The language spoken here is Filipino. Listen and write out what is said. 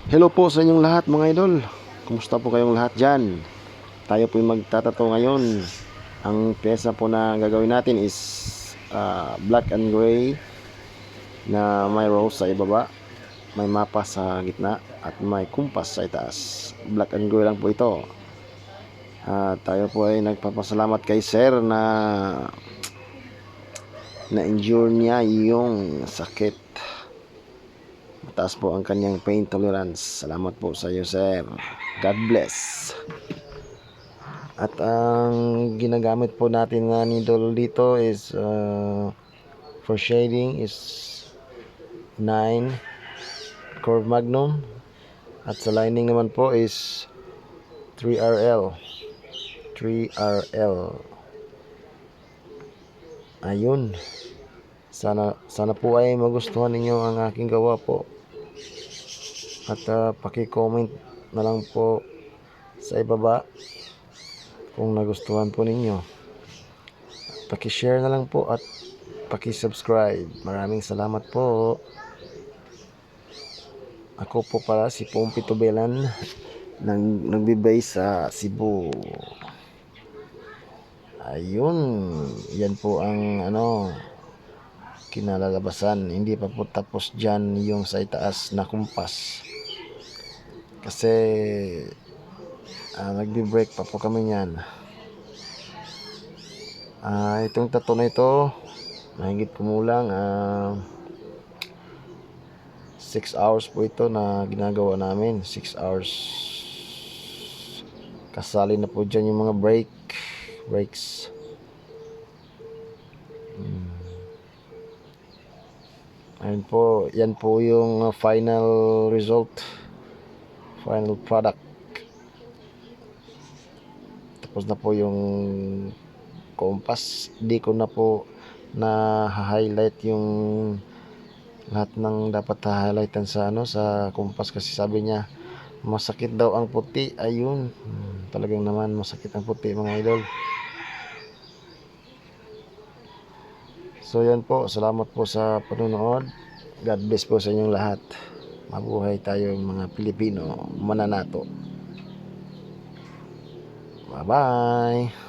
Hello po sa inyong lahat mga idol. Kumusta po kayong lahat dyan? Tayo po yung magtatato ngayon. Ang pyesa po na gagawin natin is black and gray na may rose sa ibaba, may mapa sa gitna at may kumpas sa itaas. Black and gray lang po ito. Tayo po ay nagpapasalamat kay sir na na-endure niya yung sakit. Mataas po ang kanyang pain tolerance. Salamat po sa iyo, sir. God bless. At ang ginagamit po natin na needle dito is for shading is 9 curve magnum. At sa lining naman po is 3RL. 3RL. Ayun. Sana po ay magustuhan ninyo ang aking gawa po. At paki-comment na lang po sa ibaba kung nagustuhan po ninyo. Paki-share na lang po at paki-subscribe. Maraming salamat po. Ako po pala si Pompi Tubelan nagbibay sa Cebu. Ayun, yan po ang kinalalabasan. Hindi pa po tapos dyan yung sa itaas na kumpas. Kasi nagbi-break pa po kami niyan. Itong tattoo na ito, mahigit kumulang 6 hours po ito na ginagawa namin. 6 hours. Kasali na po dyan yung mga breaks. Ayun po, yan po yung final result, final product. Tapos na po yung compass. Di ko na po na-highlight yung lahat ng dapat highlightan sa sa compass kasi sabi niya masakit daw ang puti. Ayun, talagang naman masakit ang puti mga idol. So yan po, salamat po sa panonood. God bless po sa inyong lahat. Mabuhay tayo mga Pilipino mananato. Bye bye.